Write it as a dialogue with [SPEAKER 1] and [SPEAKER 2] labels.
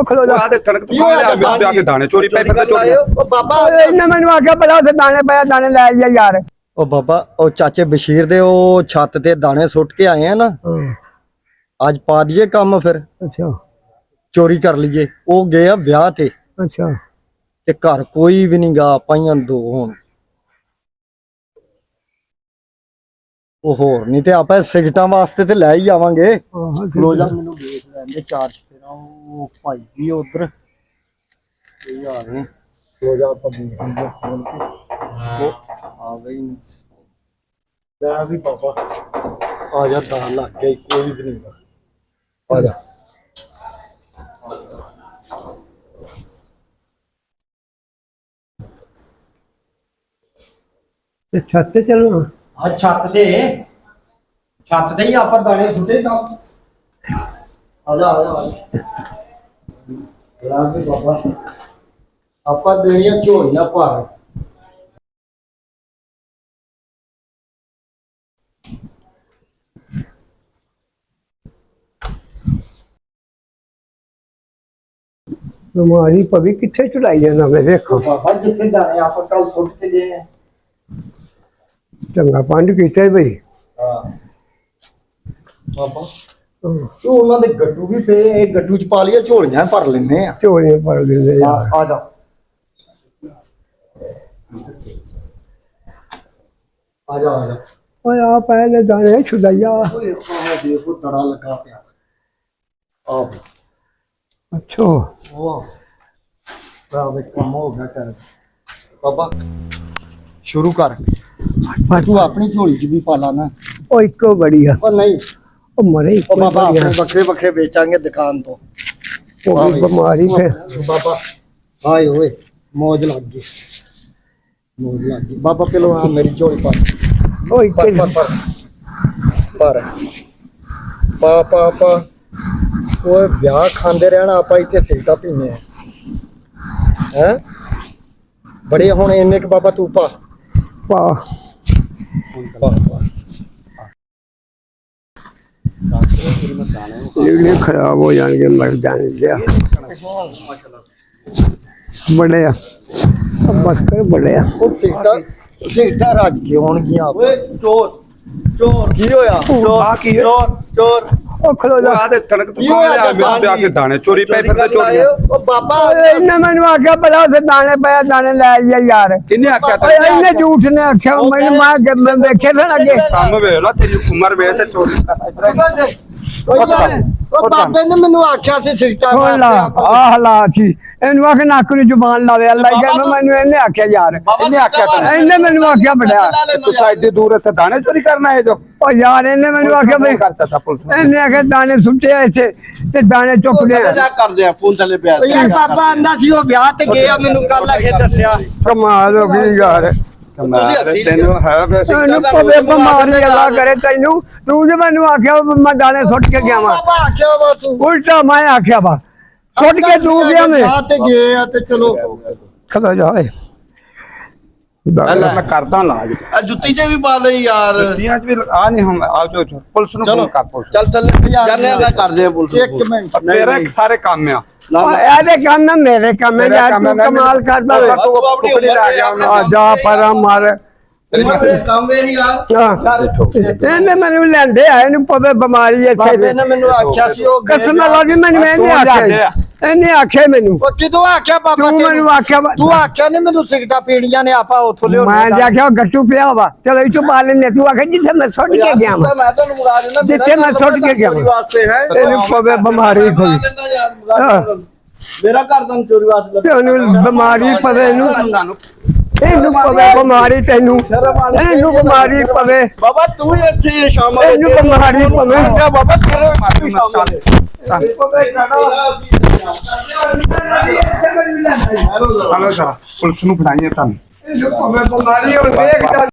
[SPEAKER 1] ਉਹ ਖਲੋ ਜਾ
[SPEAKER 2] ਤੇ ਕਣਕ ਤੂੰ ਲਿਆ ਕੇ ਦਾਣੇ ਚੋਰੀ ਪੈ ਫਿਰ ਚੋਰੀ
[SPEAKER 3] ਉਹ ਬਾਬਾ
[SPEAKER 1] ਇਹਨੇ ਮੈਨੂੰ ਆਖਿਆ ਪਹਿਲਾਂ ਉੱਥੇ ਦਾਣੇ ਪਿਆ ਦਾਣੇ ਲੈ ਜਾ ਯਾਰ।
[SPEAKER 3] ਉਹ ਬਾਬਾ ਉਹ ਚਾਚੇ ਬਸ਼ੀਰ ਦੇ ਉਹ ਛੱਤ ਤੇ ਦਾਣੇ ਸੁੱਟ ਕੇ ਆਏ ਆ ਨਾ, ਅੱਜ ਪਾ ਦਈਏ ਕੰਮ ਫਿਰ।
[SPEAKER 1] ਅੱਛਾ
[SPEAKER 3] ਚੋਰੀ ਕਰ ਲਈਏ। ਉਹ ਗਏ ਆ ਵਿਆਹ ਤੇ
[SPEAKER 1] ਅੱਛਾ
[SPEAKER 3] ਤੇ ਘਰ ਕੋਈ ਵੀ ਨਹੀਂ ਗਾ, ਪਾਈਆਂ ਦੋ ਹੁਣ। ਉਹ ਹੋਰ ਨਹੀਂ ਤੇ ਆਪਾਂ ਸਿਗਟਾਂ ਵਾਸਤੇ ਤੇ ਲੈ ਹੀ ਆਵਾਂਗੇ। ਖਲੋ ਜਾ ਮੈਨੂੰ ਦੇਖ ਲੈਂਦੇ ਚਾਰ ਚਫੇਰਾ। ਉਹ ਭਾਈ ਵੀ ਉਧਰ ਇਹ ਆ ਗਏ। ਖਲੋ ਜਾ ਆਪਾਂ ਦੇਖ ਲਈਏ ਖੋਲ ਕੇ। ਉਹ ਆ ਗਈ ਨਹੀਂ ਲੈ ਵੀ ਬਾਬਾ ਆ ਜਾ। ਦਾ ਲੱਗ ਗਿਆ ਕੋਈ ਵੀ ਨਹੀਂ ਆ ਜਾ।
[SPEAKER 1] ਤੇ ਛੱਤ ਤੇ ਚਲੋ।
[SPEAKER 3] ਹਾਂ ਛੱਤ ਤੇ ਹੀ ਆਪਾਂ ਦਾਣੇ ਸੁੱਟੇ ਤਾਂ ਆ ਜਾ ਲਾ ਵੀ ਬਾਬਾ ਆਪਾਂ ਦੇਣੀਆਂ ਝੋਲੀਆਂ ਭਰ।
[SPEAKER 1] ਬਿਮਾਰੀ ਪਵੀ ਕਿੱਥੇ ਚੜਾਈ ਜਾਂਦਾ ਮੈਂ ਵੇਖੋ।
[SPEAKER 3] ਬਾਬਾ ਜਿੱਥੇ ਦਾਣੇ ਆਪਾਂ ਕੱਲ ਸੁੱਟ ਕੇ ਗਏ ਆ।
[SPEAKER 1] ਚੰਗਾ ਪੰਡ ਕੀਤਾ ਬਈ।
[SPEAKER 3] ਹਾਂ ਬਾਬਾ ਤੂੰ ਉਹਨਾਂ ਦੇ ਗੱਟੂ ਵੀ ਪਏ, ਇਹ ਗੱਟੂ ਚ ਪਾ ਲਿਆ ਝੋਲੀਆਂ ਭਰ ਲੈਨੇ ਆ।
[SPEAKER 1] ਝੋਲੇ ਭਰ ਦਿੰਦੇ
[SPEAKER 3] ਆ ਜਾ ਆ ਜਾ।
[SPEAKER 1] ਓਏ ਆ ਪਹਿਲੇ ਦਾਣੇ ਛੁਦਾਇਆ।
[SPEAKER 3] ਓਏ ਆਹ ਦੇਖੋ ਤੜਾ ਲੱਗਾ ਪਿਆ। ਆ
[SPEAKER 1] ਅੱਛਾ
[SPEAKER 3] ਉਹ ਬਾਬੇ ਕੰਮ ਹੋ ਗਿਆ ਕਰ। ਬਾਬਾ ਸ਼ੁਰੂ ਕਰ। ਤੂੰ ਆਪਣੀ ਝੋਲੀ ਚ ਵੀ ਪਾ ਲਾ ਨਾ।
[SPEAKER 1] ਉਹ ਇੱਕੋ ਬੜੀ ਆ।
[SPEAKER 3] ਉਹ ਨਹੀਂ
[SPEAKER 1] ਉਹ ਮਰੇ
[SPEAKER 3] ਉਹ ਬਾਬਾ ਆਪਣੇ ਵੱਖਰੇ ਵੱਖਰੇ ਵੇਚਾਂਗੇ ਦੁਕਾਨ ਤੋਂ।
[SPEAKER 1] ਉਹ ਵੀ ਬਿਮਾਰੀ ਫਿਰ
[SPEAKER 3] ਬਾਬਾ ਹਾਏ ਓਏ ਮੌਜ ਲੱਗ ਗਈ ਬਾਬਾ। ਪਹਿਲੋਂ ਆ ਮੇਰੀ ਝੋਲੀ ਪਾ।
[SPEAKER 1] ਉਹ ਇੱਕੇ
[SPEAKER 3] ਪਰ ਪਾ ਓਏ ਵਿਆਹ ਖਾਂਦੇ ਰਹਿਣਾ ਆਪਾਂ ਇੱਥੇ ਸਿਗਟਾਂ ਪੀਨੇ ਆ ਹੈ ਬੜੇ। ਹੁਣ ਇੰਨੇ ਕ ਬਾਬਾ ਤੂੰ ਪਾ
[SPEAKER 1] ਜਿਹੜੇ ਖਰਾਬ ਹੋ ਜਾਣਗੇ ਮਰ ਜਾਣਗੇ। ਬੜੇ ਆ ਬਸ ਕਰ ਬੜੇ ਆ।
[SPEAKER 3] ਉਹ ਸਿਗਟਾਂ ਰੱਜ ਕੇ ਹੋਣਗੀਆਂ। ਓਏ ਚੋਰ ਕੀ ਹੋਇਆ? ਚੋਰ
[SPEAKER 1] ਉਹ ਖਲੋ ਜਾ।
[SPEAKER 2] ਤੇ ਕਣਕ ਤੂੰ ਲਿਆ ਕੇ ਦਾਣੇ ਚੋਰੀ ਪੈ ਫਿਰ ਚੋਰੀ।
[SPEAKER 3] ਉਹ ਬਾਬਾ
[SPEAKER 1] ਇਹਨੇ ਮੈਨੂੰ ਆਖਿਆ ਪਹਿਲਾਂ ਉੱਥੇ ਦਾਣੇ ਪਿਆ ਦਾਣੇ ਲੈ ਜਾ ਯਾਰ।
[SPEAKER 2] ਕਿੰਨੇ ਆਖਿਆ
[SPEAKER 1] ਇਹਨੇ ਝੂਠ ਨੇ ਆਖਿਆ ਮੈਨੂੰ ਮੈਂ ਵੇਖੇ ਫਿਰ ਅੱਗੇ
[SPEAKER 2] ਕੰਮ ਵੇਖ ਲਾ ਤੇਰੀ ਉਮਰ ਵੇਖ ਤੇ ਚੋਰੀ।
[SPEAKER 3] ਉਹ ਬਾਬੇ ਨੇ ਮੈਨੂੰ ਆਖਿਆ ਸੀ ਸਿਗਟਾਂ
[SPEAKER 1] ਖੋਲਾ ਆਹ ਹਾਲਾਤ ਸੀ। ਇਹਨੂੰ ਆਖ ਨੱਕ ਨੂੰ ਜ਼ੁਬਾਨ ਲਾਵੇ ਅੱਲਾ ਹੀ ਕਹਿੰਦਾ ਮੈਨੂੰ ਇਹਨੇ ਆਖਿਆ ਯਾਰ।
[SPEAKER 2] ਇਹਨੇ ਆਖਿਆ ਤੈਨੂੰ
[SPEAKER 1] ਇਹਨੇ ਮੈਨੂੰ ਆਖਿਆ ਬੜਿਆ
[SPEAKER 2] ਤੂੰ ਸਾਈਡੇ ਦੂਰ ਇੱਥੇ ਦਾਣੇ ਚੋਰੀ ਕਰਨਾ ਹੈ ਜੋ।
[SPEAKER 1] ਉਹ ਯਾਰ ਇਹਨੇ ਮੈਨੂੰ ਆਖਿਆ ਬਈ
[SPEAKER 2] ਕਰ ਸਕਦਾ ਪੁਲਿਸ ਨੂੰ।
[SPEAKER 1] ਇਹਨੇ ਆਖਿਆ ਦਾਣੇ ਸੁੱਟੇ ਇੱਥੇ ਤੇ ਦਾਣੇ ਚੁੱਕਦੇ ਆ।
[SPEAKER 4] ਕਰਦੇ ਆ ਫੋਨ ਥੱਲੇ ਪਿਆ।
[SPEAKER 3] ਯਾਰ ਬਾਬਾ ਆਂਦਾ ਸੀ ਉਹ ਵਿਆਹ ਤੇ ਗਿਆ ਮੈਨੂੰ ਕੱਲ ਆ ਕੇ ਦੱਸਿਆ।
[SPEAKER 1] ਕਮਾਲ ਹੋ ਗਈ ਯਾਰ।
[SPEAKER 2] ਤੈਨੂੰ ਹੈ ਵੈਸੇ
[SPEAKER 1] ਇਹਨੂੰ ਪਵੇ ਬਿਮਾਰੀ ਅੱਲਾ ਕਰੇ ਤੈਨੂੰ। ਤੂੰ ਜੇ ਮੈਨੂੰ ਆਖਿਆ ਮੈਂ ਦਾਣੇ ਸੁੱਟ ਕੇ ਗਿਆ ਵਾਂ।
[SPEAKER 3] ਬਾਬਾ ਆਖਿਆ ਵਾ ਤੂੰ
[SPEAKER 1] ਉਲਟਾ ਮੈਂ ਆਖਿਆ ਵਾ ਸੁੱਟ ਕੇ ਤੂੰ ਗਿਆ ਮੈਂ।
[SPEAKER 3] ਵਿਆਹ ਤੇ ਗਏ ਆ ਤੇ ਚਲੋ
[SPEAKER 1] ਖਲੋ ਜਾ ਓਏ।
[SPEAKER 2] ਮੈਂ ਕਰਦਾ ਇਲਾਜ।
[SPEAKER 4] ਆ ਜੁੱਤੀ 'ਚ ਵੀ ਪਾ ਲਈ ਯਾਰ।
[SPEAKER 2] ਜੁੱਤੀਆਂ 'ਚ ਵੀ ਆ ਨਹੀਂ ਹੁਣ ਆ ਜੋ ਪੁਲਿਸ ਨੂੰ ਫੋਨ ਕਰ ਪੁਲਿਸ।
[SPEAKER 4] ਚੱਲ ਜਾਨੇ ਆ ਕਰਦੇ ਆ ਪੁਲਿਸ।
[SPEAKER 3] ਇੱਕ ਮਿੰਟ
[SPEAKER 2] ਤੇਰਾ ਸਾਰੇ ਕੰਮ ਆ।
[SPEAKER 1] ਇਹਦੇ ਕੰਮ ਨਾ ਮੇਰੇ ਕੰਮ ਯਾਰ ਤੂੰ ਕਮਾਲ ਕਰਦਾ ਵੇ।
[SPEAKER 2] ਤੂੰ ਟੁਕੜੀ ਲਾ ਗਿਆ
[SPEAKER 1] ਆ ਜਾ ਪਰਾਂ ਮਾਰ।
[SPEAKER 4] ਕੰਮ ਇਹ ਯਾਰ।
[SPEAKER 1] ਇਹਨੇ ਮੈਨੂੰ ਲੈਂਦੇ ਆ ਇਹਨੂੰ ਪਵੇ ਬਿਮਾਰੀ ਇੱਥੇ
[SPEAKER 3] ਬਾਬੇ ਨੇ ਮੈਨੂੰ ਆਖਿਆ ਸੀ ਉਹ
[SPEAKER 1] ਕਸਮ ਲੱਗੀ ਮੈਨੂੰ ਇਹਨੇ ਆਖਿਆ। ਇਹਨੇ ਆਖਿਆ ਮੈਨੂੰ
[SPEAKER 3] ਉਹ ਕਿਦੋਂ ਆਖਿਆ ਬਾਬਾ
[SPEAKER 1] ਤੂੰ ਮੈਨੂੰ ਆਖਿਆ
[SPEAKER 3] ਤੂੰ ਆਖਿਆ ਨੇ ਮੈਨੂੰ ਸਿਗਟਾਂ ਪੀਣੀਆਂ ਨੇ ਆਪਾਂ ਉੱਥੋਂ ਲਿਓ।
[SPEAKER 1] ਮੈਂ ਆਖਿਆ ਗੱਟੂ ਪਿਆ ਵਾ ਚਲੋ ਇਹ ਚੋਂ ਪਾ ਲੈਨੇ। ਤੂੰ ਆਖਿਆ ਜਿੱਥੇ ਮੈਂ ਸੁੱਟ ਕੇ ਗਿਆ ਵਾਂ
[SPEAKER 4] ਮੈਂ ਤੁਹਾਨੂੰ ਮੁੜਾ ਦਿੰਦਾ।
[SPEAKER 1] ਜਿੱਥੇ ਮੈਂ ਸੁੱਟ ਕੇ ਗਿਆ
[SPEAKER 4] ਵਾਸਤੇ ਹੈ
[SPEAKER 1] ਇਹਨੂੰ ਪਵੇ ਬਿਮਾਰੀ ਕੋਈ।
[SPEAKER 4] ਮੇਰਾ ਘਰ ਦਾ ਚੋਰੀ ਵਾਸਤੇ
[SPEAKER 1] ਤੇ ਉਹਨੂੰ ਬਿਮਾਰੀ ਪਵੇ ਇਹਨੂੰ ਪਵੇ ਬਿਮਾਰੀ ਤੈਨੂੰ ਇਹਨੂੰ ਬਿਮਾਰੀ ਪਵੇ
[SPEAKER 4] ਬਾਬਾ ਤੂੰ ਇੱਥੇ ਸ਼ਾਮ
[SPEAKER 1] ਇਹਨੂੰ ਬਿਮਾਰੀ ਪਵੇ।
[SPEAKER 4] ਬਾਬਾ ਤੇਰੇ
[SPEAKER 2] ਹਲੋ ਸਰ ਪੁਲਿਸ ਨੂੰ ਫੜਾਈਏ ਤੁਹਾਨੂੰ।
[SPEAKER 1] ਇਹਨੂੰ ਪਵੇ ਬਿਮਾਰੀ ਉਹ ਵੇਖ